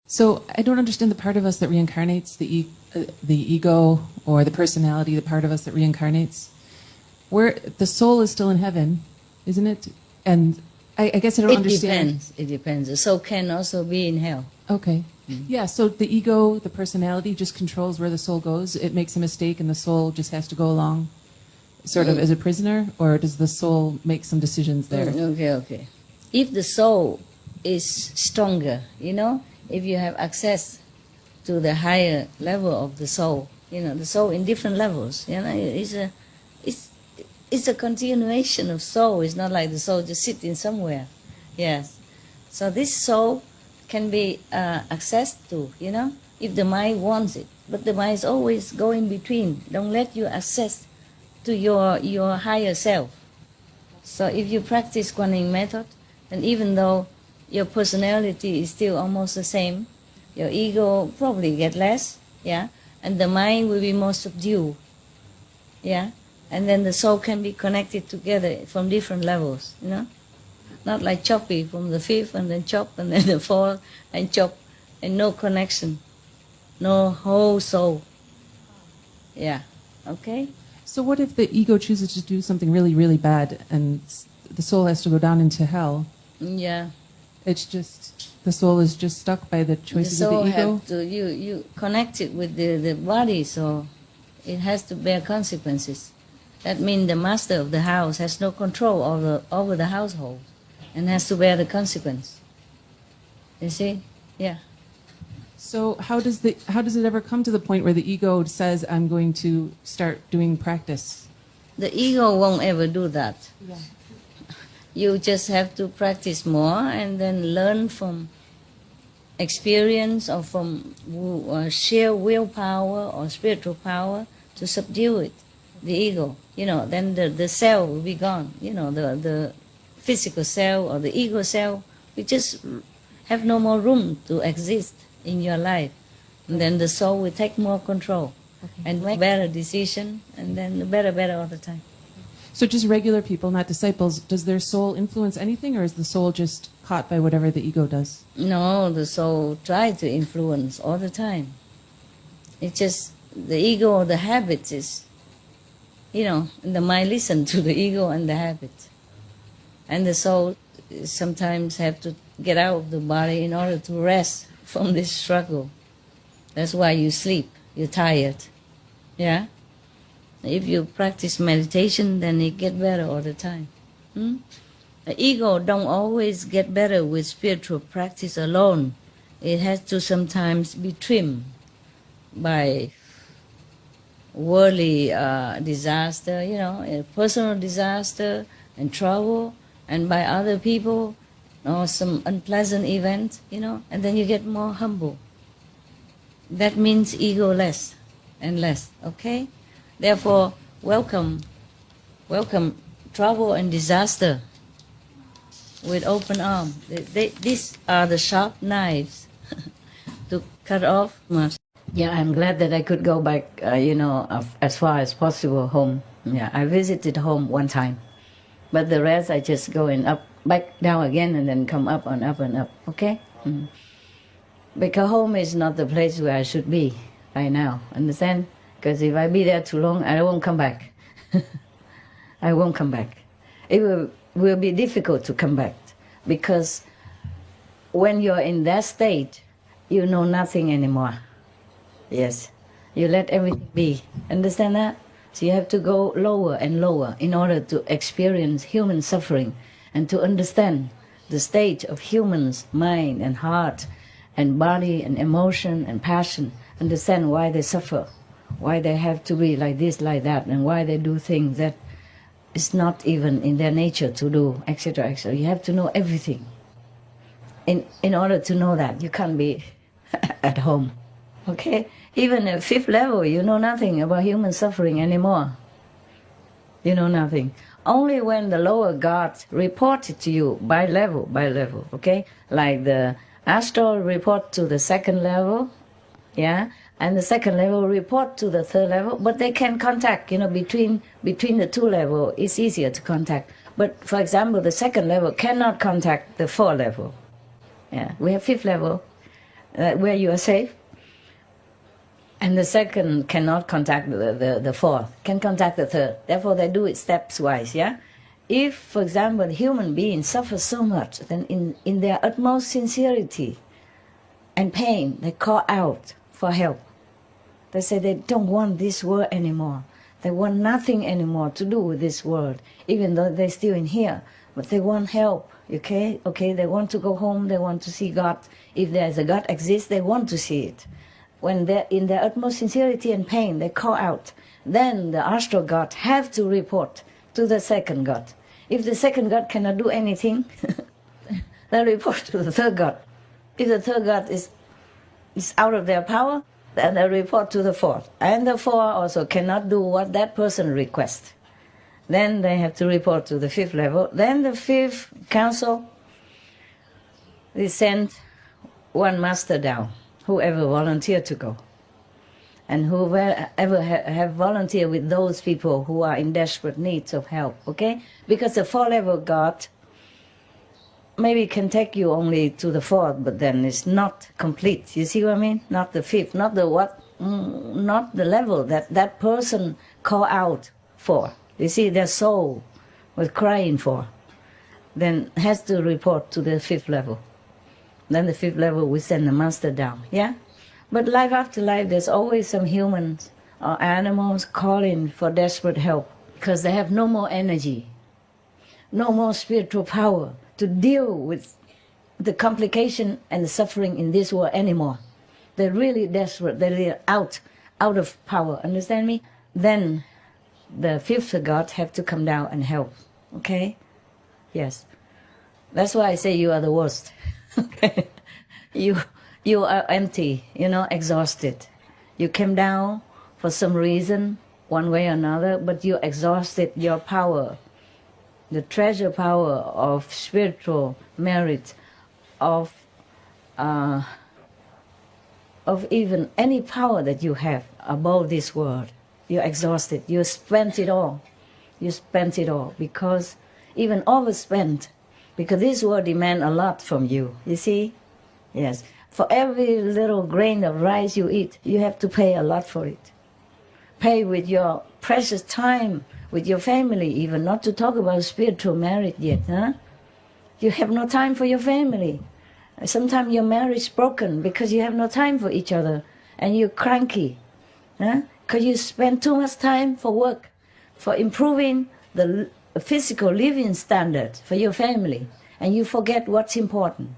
So I don't understand the part of us that reincarnates, the ego or the personality, the part of us that reincarnates. Where the soul is still in heaven, isn't it? And I guess I don't understand. It depends. The soul can also be in hell. Okay. Yeah, so the ego, the personality, just controls where the soul goes. It makes a mistake and the soul just has to go along sort of as a prisoner, or does the soul make some decisions there? Okay. If the soul is stronger, if you have access to the higher level of the soul, the soul in different levels, it's a continuation of soul. It's not like the soul just sitting somewhere. Yes. So this soul can be accessed to, if the mind wants it. But the mind is always going between. Don't let you access to your higher self. So if you practice Kuan Yin method, then even though your personality is still almost the same, your ego probably get less, and the mind will be more subdued, and then the soul can be connected together from different levels, not like choppy from the fifth and then chop and then the fourth and chop and no connection, no whole soul. Okay? So what if the ego chooses to do something really, really bad and the soul has to go down into hell? Yeah. It's just, the soul is just stuck by the choices of the ego? Have to, you connect it with the body, so it has to bear consequences. That means the master of the house has no control over the household and has to bear the consequence. You see? Yeah. So how does it ever come to the point where the ego says, I'm going to start doing practice? The ego won't ever do that. Yeah. You just have to practice more and then learn from experience or from sheer willpower or spiritual power to subdue it, the ego. Then the cell will be gone. The physical cell or the ego cell, we just have no more room to exist in your life. And then the soul will take more control and make better decision, and then better all the time. So just regular people, not disciples, does their soul influence anything, or is the soul just caught by whatever the ego does? No, the soul tries to influence all the time. It's just the ego or the habits is, and the mind listen to the ego and the habit. And the soul sometimes have to get out of the body in order to rest from this struggle. That's why you sleep, you're tired. Yeah? If you practice meditation, then it get better all the time. The ego don't always get better with spiritual practice alone. It has to sometimes be trimmed by worldly disaster, a personal disaster and trouble, and by other people, or some unpleasant event, and then you get more humble. That means ego less and less, okay? Therefore, welcome trouble and disaster with open arms. These are the sharp knives to cut off. Yeah, I'm glad that I could go back, as far as possible home. Yeah, I visited home one time. But the rest, I just go back down again and then come up and up and up, okay? Because home is not the place where I should be right now, understand? Because if I be there too long, I won't come back. I won't come back. It will be difficult to come back, because when you're in that state, you know nothing anymore. Yes, you let everything be. Understand that? So you have to go lower and lower in order to experience human suffering and to understand the state of humans' mind and heart and body and emotion and passion. Understand why they suffer, why they have to be like this, like that, and why they do things that is not even in their nature to do, etc., etc. You have to know everything. In order to know that, you can't be at home. Okay? Even at fifth level, you know nothing about human suffering anymore. You know nothing. Only when the lower gods report it to you by level, okay? Like the astral report to the second level, yeah? And the second level report to the third level, but they can contact, between the two levels, it's easier to contact. But for example, the second level cannot contact the fourth level. Yeah, we have fifth level. where you are safe. And the second cannot contact the fourth, can contact the third. Therefore, they do it steps-wise, yeah? If, for example, human beings suffer so much, then in their utmost sincerity and pain, they call out for help. They say they don't want this world anymore. They want nothing anymore to do with this world, even though they're still in here. But they want help, okay? Okay, they want to go home, they want to see God. If there's a God exists, they want to see it. When they're in their utmost sincerity and pain, they call out. Then the astral God have to report to the second God. If the second God cannot do anything, they report to the third God. If the third God is out of their power, then they report to the fourth. And the fourth also cannot do what that person requests. Then they have to report to the fifth level. Then the fifth council, they send one master down, whoever volunteered to go. And whoever have volunteered with those people who are in desperate need of help, okay? Because the four-level God maybe can take you only to the fourth, but then it's not complete. You see what I mean? Not the fifth, not the level that person called out for. You see, their soul was crying for. Then has to report to the fifth level. Then the fifth level will send the master down, yeah? But life after life, there's always some humans or animals calling for desperate help because they have no more energy, no more spiritual power to deal with the complication and the suffering in this world anymore. They're really desperate. They're out of power. Understand me? Then the fifth God have to come down and help. Okay? Yes. That's why I say you are the worst. Okay? You are empty, exhausted. You came down for some reason, one way or another, but you exhausted your power, the treasure power of spiritual merit, of even any power that you have above this world. You're exhausted. You spent it all. You spent it all because even overspent, because this world demands a lot from you. You see? Yes. For every little grain of rice you eat, you have to pay a lot for it. Pay with your precious time, with your family even, not to talk about spiritual merit yet. Huh? You have no time for your family. Sometimes your marriage is broken because you have no time for each other and you're cranky. Because you spend too much time for work, for improving the physical living standard for your family, and you forget what's important.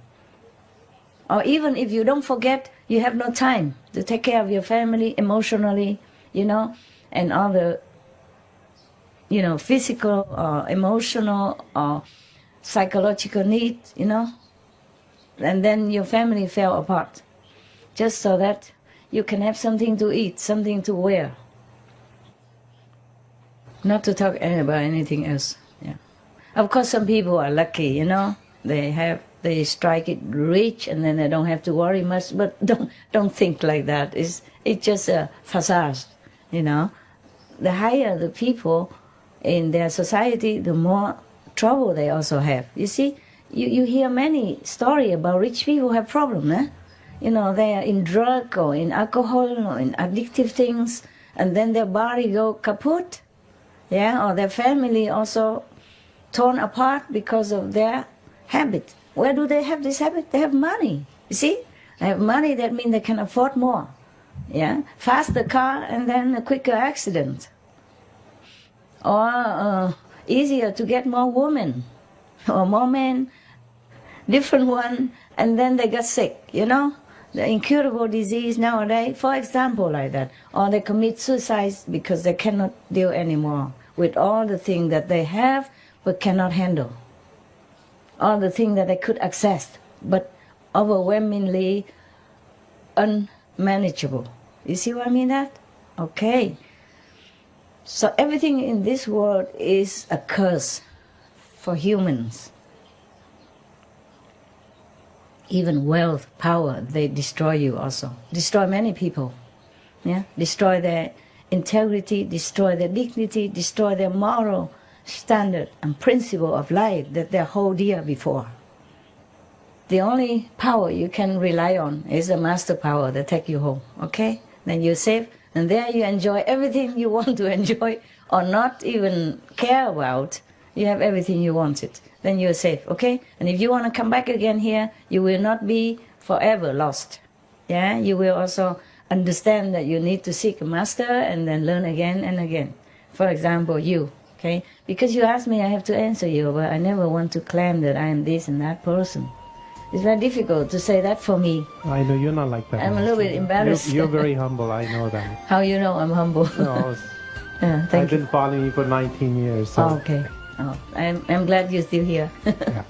Or even if you don't forget, you have no time to take care of your family emotionally, and other, physical or emotional or psychological needs, And then your family fell apart just so that you can have something to eat, something to wear. Not to talk about anything else. Yeah. Of course, some people are lucky, They strike it rich and then they don't have to worry much. But don't think like that. It's just a facade, The higher the people in their society, the more trouble they also have. You see, you hear many stories about rich people who have problems. They are in drug or in alcohol or in addictive things, and then their body go kaput. Yeah, or their family also torn apart because of their habit. Where do they have this habit? They have money. You see? They have money, that means they can afford more. Yeah? Faster car and then a quicker accident. Or easier to get more women or more men, different one, and then they get sick, The incurable disease nowadays, for example, like that. Or they commit suicide because they cannot deal anymore with all the things that they have but cannot handle. All the things that they could access, but overwhelmingly unmanageable. You see what I mean that? Okay. So everything in this world is a curse for humans. Even wealth, power, they destroy you also. Destroy many people. Yeah? Destroy their integrity, destroy their dignity, destroy their moral standard and principle of life that they hold dear before. the only power you can rely on is the master power that take you home, okay? Then you're safe, and there you enjoy everything you want to enjoy or not even care about. You have everything you wanted. Then you're safe, okay? And if you want to come back again here, you will not be forever lost. Yeah, you will also understand that you need to seek a master and then learn again and again. For example, you, okay? Because you asked me, I have to answer you, but I never want to claim that I am this and that person. It's very difficult to say that for me. I know you're not like that. I'm a little bit embarrassed. You're very humble, I know that. How you know I'm humble? No, Thank I've you. been following you for 19 years. So. Oh, okay. Oh, I'm glad you're still here. Yeah.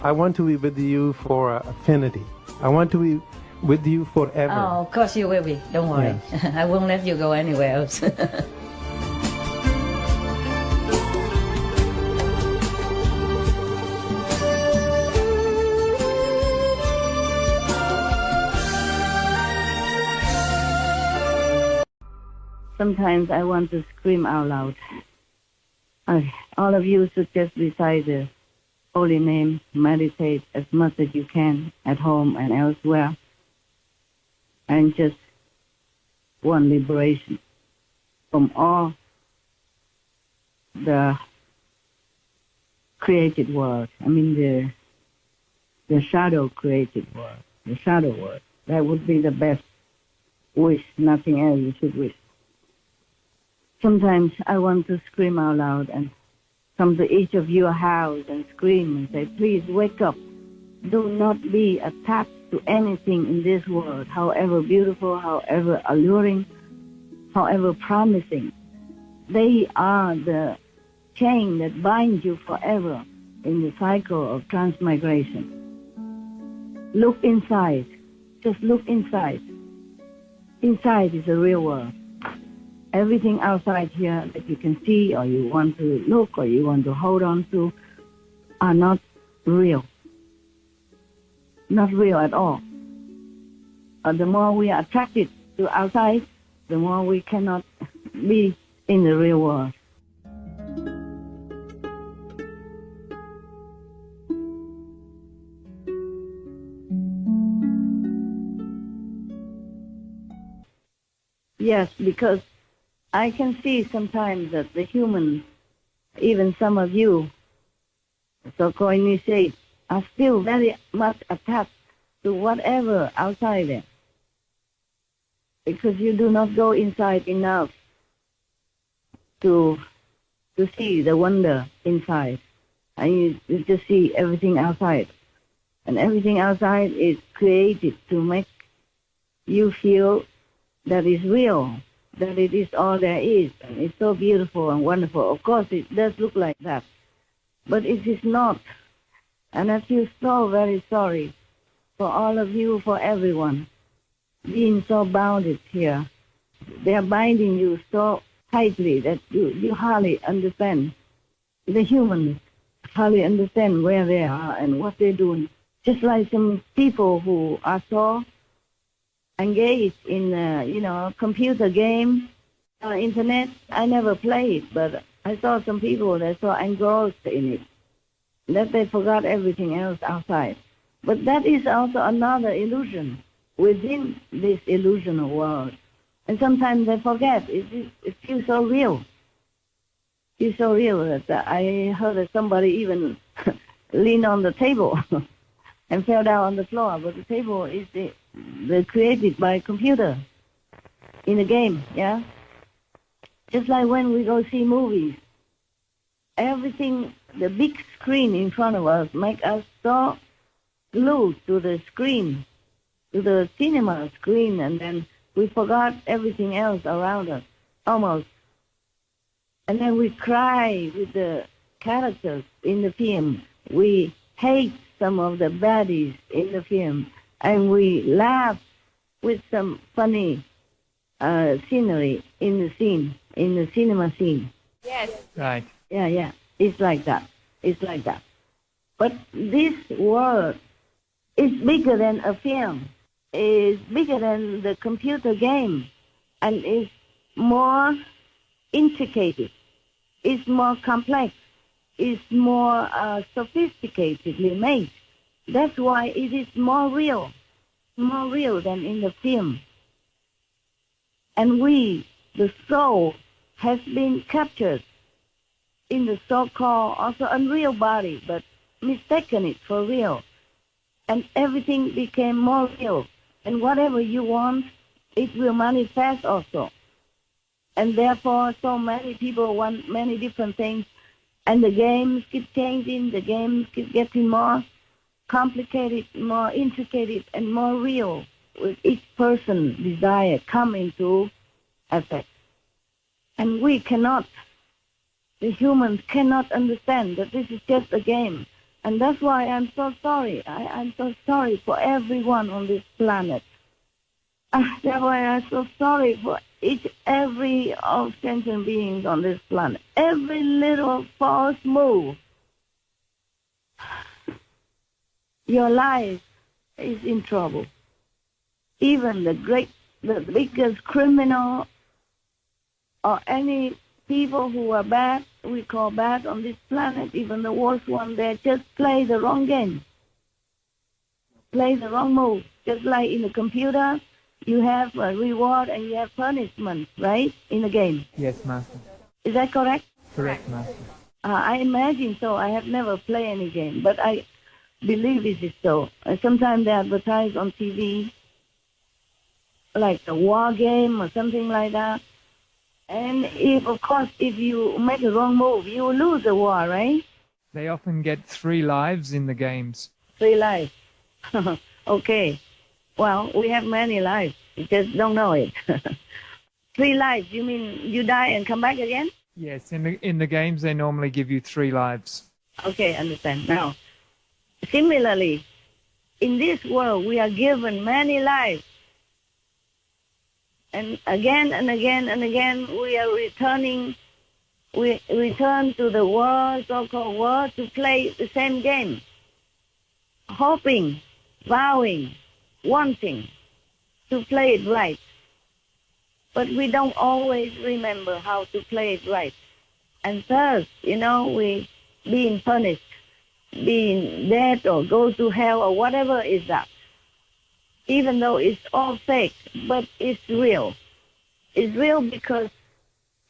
I want to be with you for affinity. I want to be with you forever. Oh, of course you will be. Don't worry. Yes. I won't let you go anywhere else. Sometimes I want to scream out loud. All of you should just recite the holy name, meditate as much as you can at home and elsewhere, and just want liberation from all the created world. I mean the shadow created world, the shadow world. That would be the best wish, nothing else you should wish. Sometimes I want to scream out loud and come to each of your house and scream and say, please wake up. Do not be attached to anything in this world, however beautiful, however alluring, however promising. They are the chain that binds you forever in the cycle of transmigration. Look inside. Just look inside. Inside is the real world. Everything outside here that you can see or you want to look or you want to hold on to are not real. Not real at all. The more we are attracted to outside, the more we cannot be in the real world. Yes, because I can see sometimes that the humans, even some of you, so-called initiates, are still very much attached to whatever outside there. Because you do not go inside enough to see the wonder inside. And you just see everything outside. And everything outside is created to make you feel that it's real, that it is all there is, and it's so beautiful and wonderful. Of course, it does look like that, but it is not. And I feel so very sorry for all of you, for everyone, being so bounded here. They are binding you so tightly that you hardly understand. The humans hardly understand where they are and what they're doing. Just like some people who are so engaged in, computer game, internet. I never played, but I saw some people that so engrossed in it that they forgot everything else outside. But that is also another illusion within this illusional world. And sometimes they forget. It feels so real. It's so real that I heard that somebody even leaned on the table and fell down on the floor. But the table is they're created by computer in a game, yeah? Just like when we go see movies, everything, the big screen in front of us make us so glued to the screen, to the cinema screen, and then we forgot everything else around us, almost. And then we cry with the characters in the film. We hate some of the baddies in the film. And we laugh with some funny scenery in the scene, in the cinema scene. Yes. Right. Yeah. It's like that. It's like that. But this world is bigger than a film. It's bigger than the computer game. And it's more intricate. It's more complex. It's more sophisticatedly made. That's why it is more real than in the film. And we, the soul, has been captured in the so-called also unreal body, but mistaken it for real. And everything became more real. And whatever you want, it will manifest also. And therefore, so many people want many different things. And the games keep changing, the games keep getting more complicated, more intricate, and more real, with each person's desire come into effect. And we cannot, the humans cannot understand that this is just a game. And that's why I'm so sorry. I'm so sorry for everyone on this planet. That's why I'm so sorry for every of sentient beings on this planet. Every little false move, your life is in trouble. Even the biggest criminal or any people who are bad, we call bad on this planet, even the worst one, they just play the wrong game, play the wrong move. Just like in the computer, you have a reward and you have punishment, right, in the game? Yes, Master. Is that correct? Correct, Master. I imagine so. I have never played any game, but I believe it is so. Sometimes they advertise on TV, like a war game or something like that. And of course, if you make a wrong move, you will lose the war, right? They often get 3 lives in the games. 3 lives. Okay. Well, we have many lives. You just don't know it. 3 lives, you mean you die and come back again? Yes, in the games they normally give you 3 lives. Okay, understand. Now, similarly, in this world, we are given many lives. And again and again and again, we are returning. We return to the world, so-called world, to play the same game. Hoping, vowing, wanting to play it right. But we don't always remember how to play it right. And thus, we being punished, being dead or go to hell or whatever is that. Even though it's all fake, but it's real. It's real because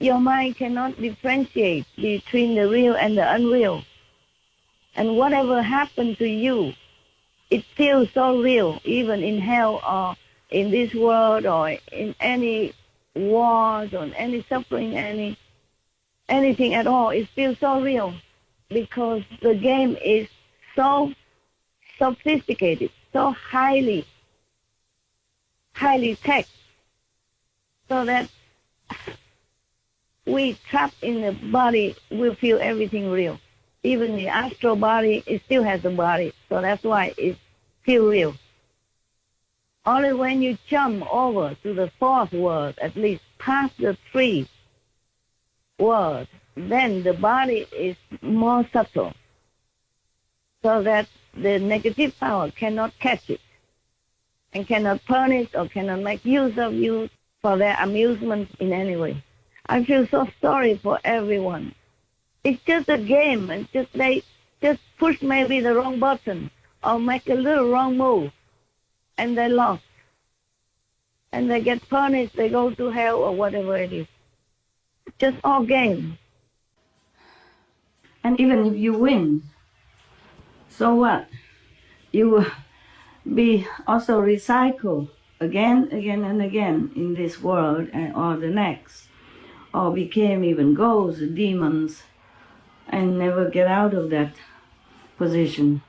your mind cannot differentiate between the real and the unreal. And whatever happened to you, it feels so real, even in hell or in this world or in any wars or any suffering, anything at all. It feels so real because the game is so sophisticated, so highly tech, so that we trapped in the body will feel everything real. Even the astral body, it still has a body, so that's why it feels real. Only when you jump over to the 4th world, at least past the 3 world, then the body is more subtle, so that the negative power cannot catch it and cannot punish or cannot make use of you for their amusement in any way. I feel so sorry for everyone. It's just a game, and they just push maybe the wrong button or make a little wrong move, and they lost. And they get punished, they go to hell or whatever it is. Just all game. And even if you win, so what? You will be also recycled again and again in this world or the next, or became even ghosts, demons, and never get out of that position,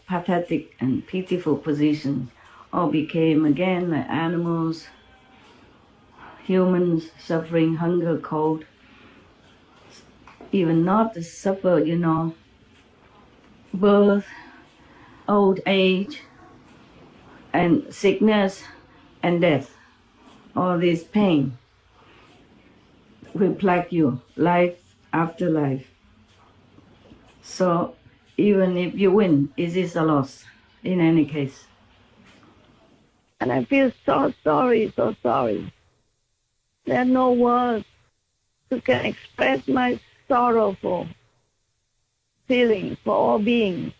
pathetic and pitiful position, or became again like animals, humans suffering hunger, cold, even not suffer, birth, old age, and sickness and death. All this pain will plague you life after life. So even if you win, it is a loss in any case. And I feel so sorry, so sorry. There are no words to can express my sorrowful feeling for all beings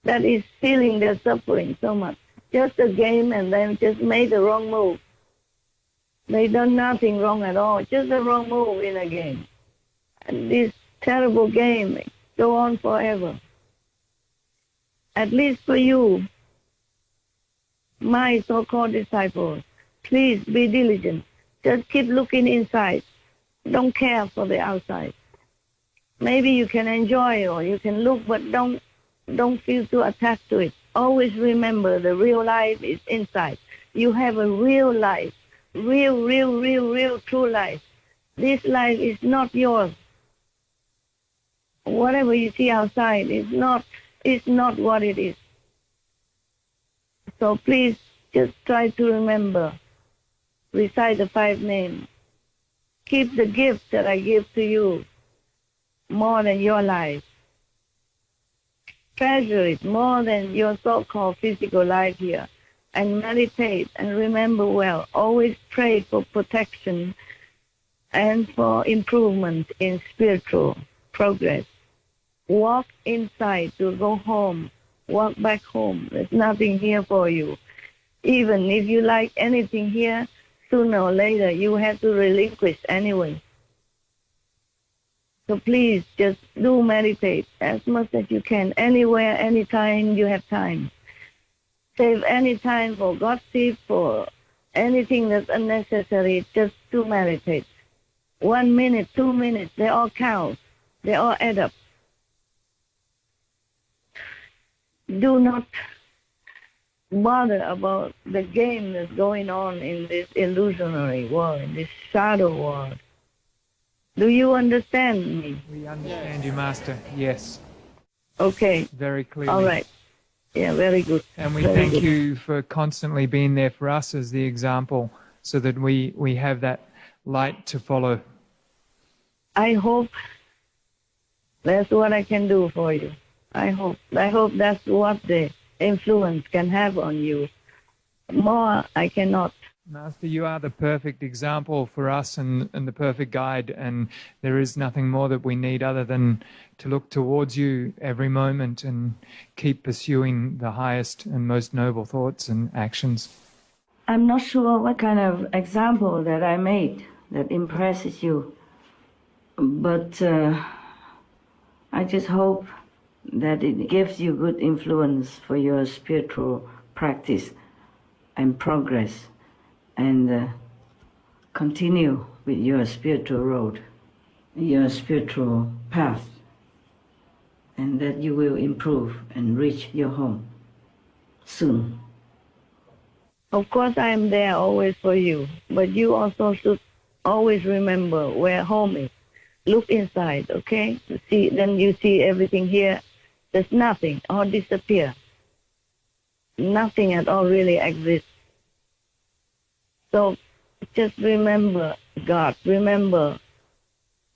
that is feeling their suffering so much. Just a game and then just made the wrong move. They done nothing wrong at all, just a wrong move in a game. And this terrible game go on forever. At least for you, my so-called disciples, please be diligent. Just keep looking inside. Don't care for the outside. Maybe you can enjoy or you can look, but don't feel too attached to it. Always remember the real life is inside. You have a real life, real, true life. This life is not yours. Whatever you see outside is not what it is. So please just try to remember. Recite the 5 names. Keep the gift that I give to you more than your life. Treasure it more than your so-called physical life here. And meditate and remember well. Always pray for protection and for improvement in spiritual progress. Walk inside to go home. Walk back home. There's nothing here for you. Even if you like anything here, sooner or later you have to relinquish anyway. So please just do meditate as much as you can, anywhere, anytime you have time. Save any time for gossip, for anything that's unnecessary, just to meditate. 1 minute, 2 minutes, they all count. They all add up. Do not bother about the game that's going on in this illusionary world, in this shadow world. Do you understand me? We understand you, Master. Yes. Okay. Very clearly. All right. Yeah, very good. And we very thank good. you for constantly being there for us as the example so that we have that light to follow. I hope that's what I can do for you. I hope that's what the influence can have on you. More I cannot. Master, you are the perfect example for us and the perfect guide, and there is nothing more that we need other than to look towards you every moment and keep pursuing the highest and most noble thoughts and actions. I'm not sure what kind of example that I made that impresses you, but I just hope that it gives you good influence for your spiritual practice and progress, and continue with your spiritual road, your spiritual path, and that you will improve and reach your home soon. Of course I am there always for you, but you also should always remember where home is. Look inside, okay? Then you see everything here. There's nothing, all disappear. Nothing at all really exists. So just remember God, remember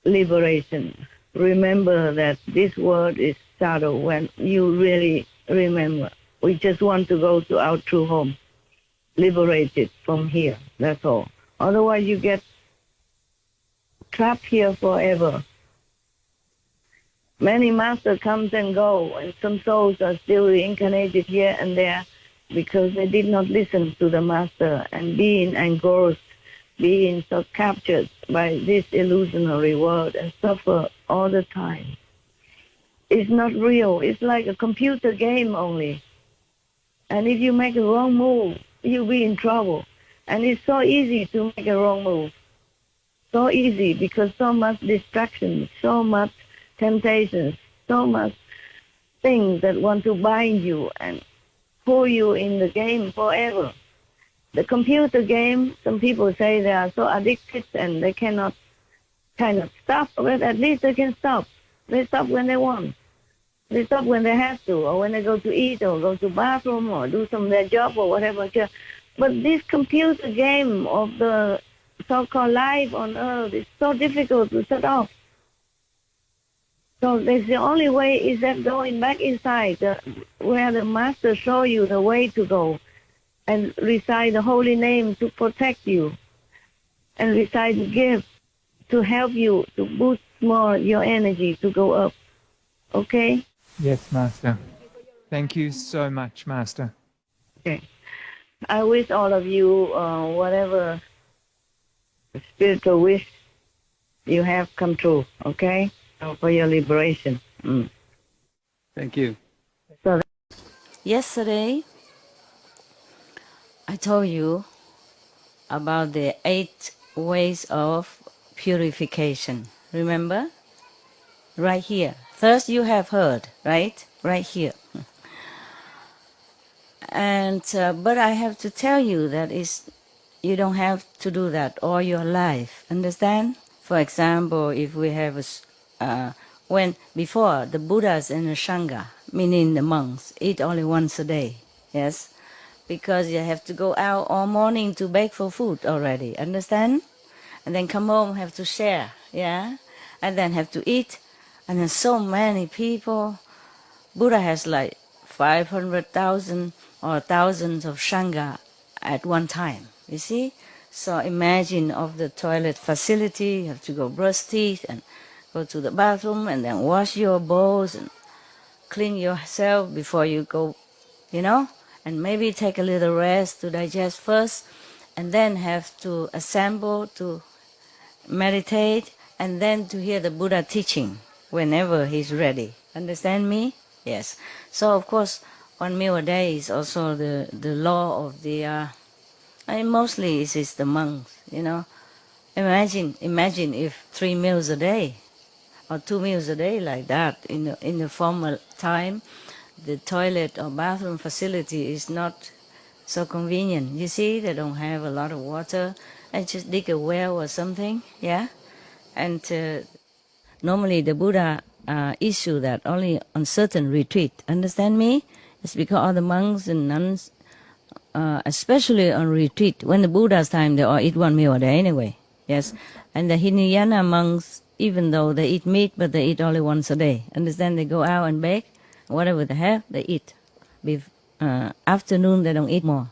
liberation, remember that this world is shadow. When you really remember, we just want to go to our true home, liberated from here, that's all. Otherwise you get trapped here forever. Many masters comes and go, and some souls are still reincarnated here and there because they did not listen to the master and being engrossed, being so captured by this illusionary world and suffer all the time. It's not real. It's like a computer game only. And if you make a wrong move, you'll be in trouble. And it's so easy to make a wrong move. So easy because so much distraction, so much temptations, so much things that want to bind you and pull you in the game forever. The computer game, some people say they are so addicted and they cannot kind of stop, but at least they can stop. They stop when they want. They stop when they have to, or when they go to eat, or go to bathroom, or do some of their job, or whatever. But this computer game of the so-called life on earth is so difficult to shut off. So the only way is that going back inside, where the master show you the way to go, and recite the holy name to protect you, and recite the gift to help you to boost more your energy to go up. Okay? Yes, Master. Thank you so much, Master. Okay. I wish all of you whatever spiritual wish you have come true, okay? For your liberation. Thank you. So Yesterday, I told you about the 8 ways of purification. Remember? Right here. First you have heard, right? Right here. And but I have to tell you that you don't have to do that all your life. Understand? For example, if we have when before the Buddhas and the Sangha, meaning the monks, eat only once a day. Yes, because you have to go out all morning to beg for food already. Understand? And then come home, have to share. Yeah, and then have to eat, and then so many people. Buddha has like 500,000 or thousands of Sangha at one time, you see? So imagine of the toilet facility, you have to go brush teeth and go to the bathroom and then wash your bowls and clean yourself before you go, you know? And maybe take a little rest to digest first and then have to assemble to meditate and then to hear the Buddha teaching whenever he's ready. Understand me? Yes. So of course, 1 meal a day is also the law of the. And mostly it is the monks. You know, imagine if 3 meals a day, or 2 meals a day like that in the formal time, the toilet or bathroom facility is not so convenient. You see, they don't have a lot of water, and just dig a well or something. Yeah, and normally the Buddha issue that only on certain retreat. Understand me? It's because all the monks and nuns, especially on retreat, when the Buddha's time, they all eat 1 meal a day anyway. Yes, and the Hinayana monks, even though they eat meat, but they eat only once a day. Understand? They go out and bake, whatever they have, they eat. Afternoon, they don't eat more.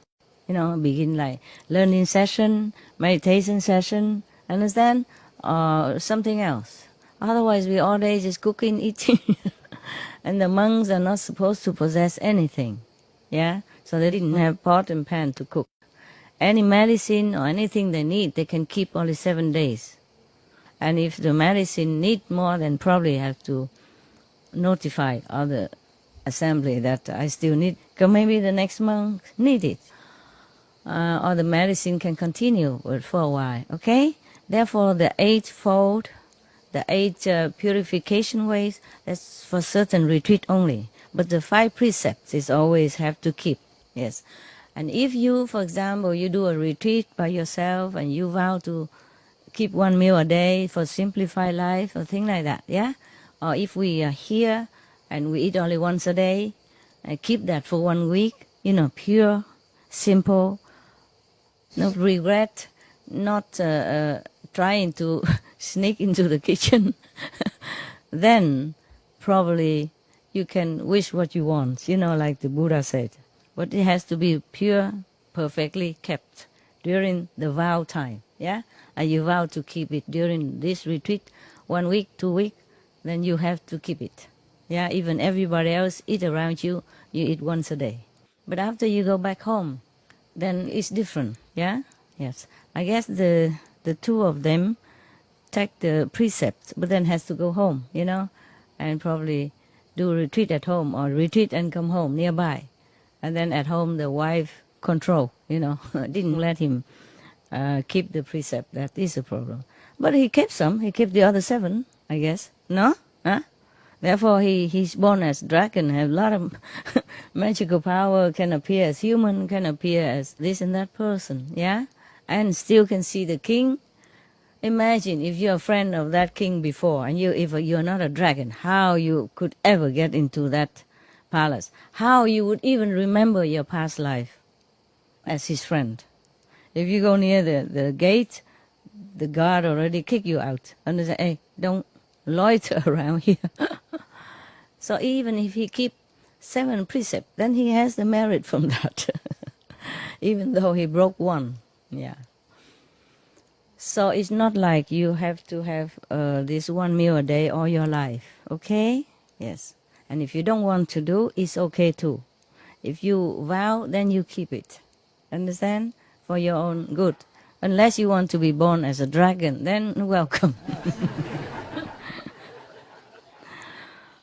You know, begin like learning session, meditation session. Understand? Or something else. Otherwise, we all day just cooking, eating. And the monks are not supposed to possess anything. Yeah? So they didn't have pot and pan to cook. Any medicine or anything they need, they can keep only 7 days. And if the medicine need more, then probably have to notify other assembly that I still need, because maybe the next monk need it. Or the medicine can continue for a while, okay? Therefore, the 8-fold, the 8 purification ways, that's for certain retreat only. But the 5 precepts is always have to keep, yes. And if you, for example, you do a retreat by yourself and you vow to keep 1 meal a day for simplified life or thing like that, yeah? Or if we are here and we eat only once a day, keep that for 1 week, you know, pure, simple, no regret, not trying to sneak into the kitchen, then probably you can wish what you want, you know, like the Buddha said. But it has to be pure, perfectly kept during the vow time, yeah? And you vow to keep it during this retreat, 1 week, 2 weeks, then you have to keep it. Yeah, even everybody else eat around you, you eat once a day. But after you go back home, then it's different, yeah? Yes. I guess the 2 of them take the precepts, but then has to go home, you know, and probably do a retreat at home or retreat and come home nearby. And then at home the wife control, you know, didn't let him keep the precept. That is a problem. But he kept some. He kept the other 7, I guess. No? Huh? Therefore, he's born as dragon, have a lot of magical power, can appear as human, can appear as this and that person, yeah? And still can see the king. Imagine if you're a friend of that king before, and if you're not a dragon, how you could ever get into that palace? How you would even remember your past life as his friend? If you go near the gate, the guard already kick you out. And they say, hey, don't loiter around here. So even if he keep 7 precepts, then he has the merit from that. Even though he broke 1. Yeah. So it's not like you have to have this 1 meal a day all your life. Okay? Yes. And if you don't want to do, it's okay too. If you vow, then you keep it. Understand? For your own good. Unless you want to be born as a dragon, then welcome.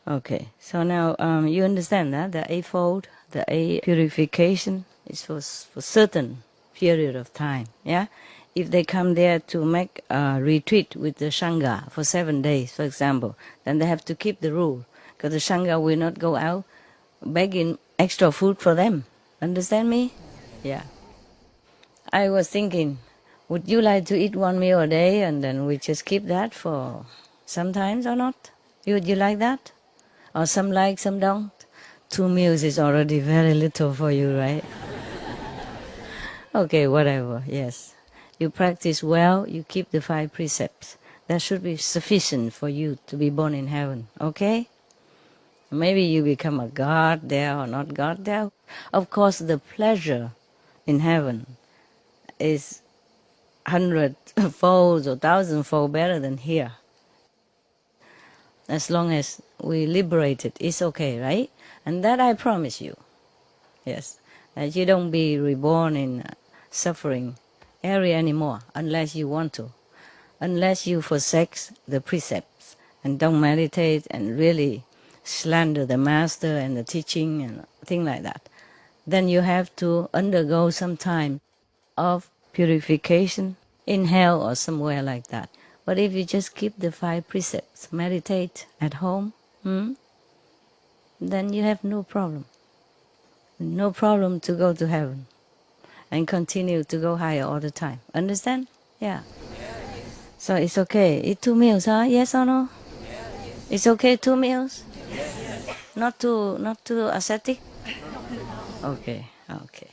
Okay, so now you understand that the eightfold, the eight purification is for certain period of time. Yeah, if they come there to make a retreat with the Sangha for 7 days, for example, then they have to keep the rule because the Sangha will not go out begging extra food for them. Understand me? Yeah. I was thinking, would you like to eat 1 meal a day and then we just keep that for sometimes or not? Would you like that? Or some like, some don't? 2 meals is already very little for you, right? Okay, whatever, yes. You practice well, you keep the 5 precepts. That should be sufficient for you to be born in heaven, okay? Maybe you become a god there or not god there. Of course, the pleasure in heaven is 100-fold or 1,000-fold better than here. As long as we liberate it, it's okay, right? And that I promise you. Yes. That you don't be reborn in suffering area anymore unless you want to. Unless you forsake the precepts and don't meditate and really slander the master and the teaching and things like that. Then you have to undergo some time of purification in hell or somewhere like that. But if you just keep the 5 precepts, meditate at home, then you have no problem. No problem to go to heaven and continue to go higher all the time. Understand? Yeah. So it's okay. Eat 2 meals, huh? Yes or no? It's okay 2 meals? Not too ascetic? Okay, okay.